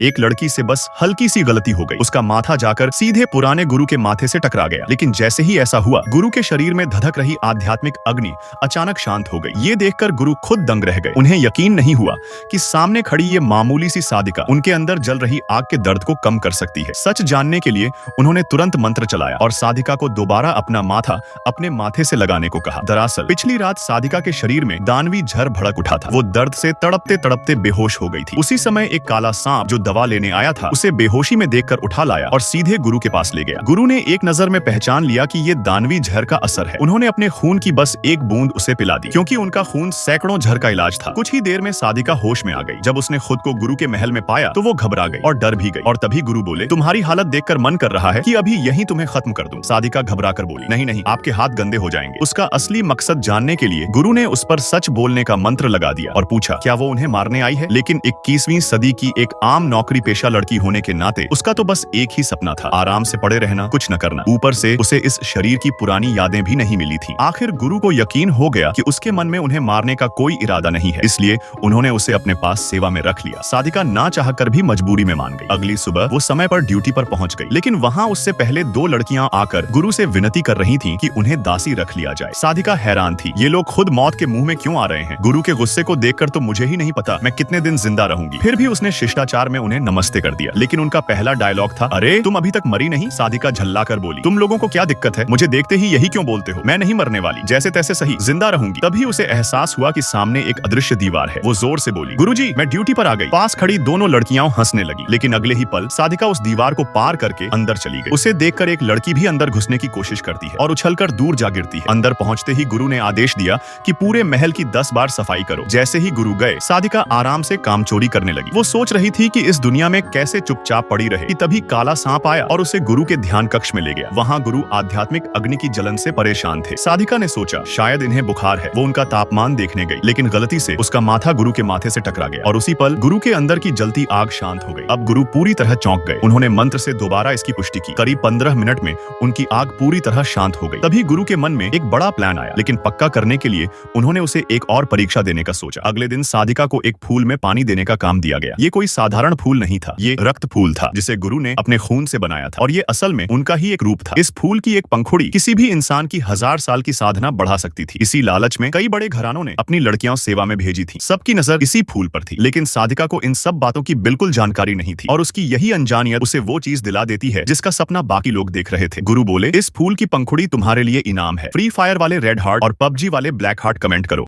एक लड़की से बस हल्की सी गलती हो गई। उसका माथा जाकर सीधे पुराने गुरु के माथे से टकरा गया। लेकिन जैसे ही ऐसा हुआ, गुरु के शरीर में धधक रही आध्यात्मिक अग्नि अचानक शांत हो गई। ये देखकर गुरु खुद दंग रह गए। उन्हें यकीन नहीं हुआ कि सामने खड़ी ये मामूली सी साधिका उनके अंदर जल रही आग के दर्द को कम कर सकती है। सच जानने के लिए उन्होंने तुरंत मंत्र चलाया और साधिका को दोबारा अपना माथा अपने माथे से लगाने को कहा। दरअसल पिछली रात साधिका के शरीर में दानवी झर भड़क उठा था। वो दर्द से तड़पते तड़पते बेहोश हो गई थी। उसी समय एक काला सांप जो दवा लेने आया था उसे बेहोशी में देखकर उठा लाया और सीधे गुरु के पास ले गया। गुरु ने एक नजर में पहचान लिया कि ये दानवी झर का असर है। उन्होंने अपने खून की बस एक बूंद उसे पिला दी, क्योंकि उनका खून सैकड़ों झर का इलाज था। कुछ ही देर में साधिका होश में आ गई। जब उसने खुद को गुरु के महल में पाया तो वो घबरा गई और डर भी गई। और तभी गुरु बोले, तुम्हारी हालत देखकर मन कर रहा है कि अभी यहीं तुम्हें खत्म कर दूं। साधिका घबरा कर बोली, नहीं नहीं, आपके हाथ गंदे हो जाएंगे। उसका असली मकसद जानने के लिए गुरु ने उस पर सच बोलने का मंत्र लगा दिया और पूछा, क्या वो उन्हें मारने आई है? लेकिन 21वीं सदी की एक आम नौकरी पेशा लड़की होने के नाते उसका तो बस एक ही सपना था, आराम से पड़े रहना, कुछ न करना। ऊपर से उसे इस शरीर की पुरानी यादें भी नहीं मिली थी। आखिर गुरु को यकीन हो गया कि उसके मन में उन्हें मारने का कोई इरादा नहीं है, इसलिए उन्होंने उसे अपने पास सेवा में रख लिया। साधिका ना चाहकर भी मजबूरी में मान गई। अगली सुबह वो समय पर ड्यूटी पर पहुंच गई, लेकिन वहां उससे पहले दो लड़कियां आकर गुरु से विनती कर रही थीं कि उन्हें दासी रख लिया जाए। साधिका हैरान थी, ये लोग खुद मौत के मुंह में क्यों आ रहे हैं? गुरु के गुस्से को देखकर तो मुझे ही नहीं पता मैं कितने दिन जिंदा रहूंगी। फिर भी उसने शिष्टाचार में उन्हें नमस्ते कर दिया। लेकिन उनका पहला डायलॉग था, अरे तुम अभी तक मरी नहीं? साधिका झल्लाकर बोली, तुम लोगों को क्या दिक्कत है? मुझे देखते ही यही क्यों बोलते हो? मैं नहीं मरने वाली, जैसे तैसे सही, जिंदा रहूंगी। तभी उसे एहसास हुआ कि सामने एक अदृश्य दीवार है। वो जोर से बोली, गुरुजी, मैं ड्यूटी पर आ गई। पास खड़ी दोनों लड़कियां हंसने लगी, लेकिन अगले ही पल साधिका उस दीवार को पार करके अंदर चली गई। उसे देखकर एक लड़की भी अंदर घुसने की कोशिश करती है और उछलकर दूर जा गिरती है। अंदर पहुंचते ही गुरु ने आदेश दिया कि पूरे महल की 10 बार सफाई करो। जैसे ही गुरु गए, साधिका आराम से काम चोरी करने लगी। वो सोच रही थी कि इस दुनिया में कैसे चुपचाप पड़ी रहे कि तभी काला सांप आया और उसे गुरु के ध्यान कक्ष में ले गया। वहां गुरु आध्यात्मिक अग्नि की जलन से परेशान थे। साधिका ने सोचा शायद इन्हें बुखार है। वो उनका तापमान देखने गई, लेकिन गलती से उसका माथा गुरु के माथे से टकरा गया और उसी पल गुरु के अंदर की जलती आग शांत हो गई। अब गुरु पूरी तरह चौंक गए। उन्होंने मंत्र से दोबारा इसकी पुष्टि की। करीब 15 मिनट में उनकी आग पूरी तरह शांत हो गई। तभी गुरु के मन में एक बड़ा प्लान आया, लेकिन पक्का करने के लिए उन्होंने उसे एक और परीक्षा देने का सोचा। अगले दिन साधिका को एक फूल में पानी देने का काम दिया गया। ये कोई साधारण फूल नहीं था, ये रक्त फूल था, जिसे गुरु ने अपने खून से बनाया था और ये असल में उनका ही एक रूप था। इस फूल की एक पंखुड़ी किसी भी इंसान की 1000 साल की साधना बढ़ा सकती थी। इसी लालच में कई बड़े घरानों ने अपनी लड़कियां सेवा में भेजी थी। सबकी नजर इसी फूल पर थी, लेकिन साधिका को इन सब बातों की बिल्कुल जानकारी नहीं थी और उसकी यही अनजानियत उसे वो चीज दिला देती है जिसका सपना बाकी लोग देख रहे थे। गुरु बोले, इस फूल की पंखुड़ी तुम्हारे लिए इनाम है। फ्री फायर वाले रेड हार्ट और पबजी वाले ब्लैक हार्ट कमेंट करो।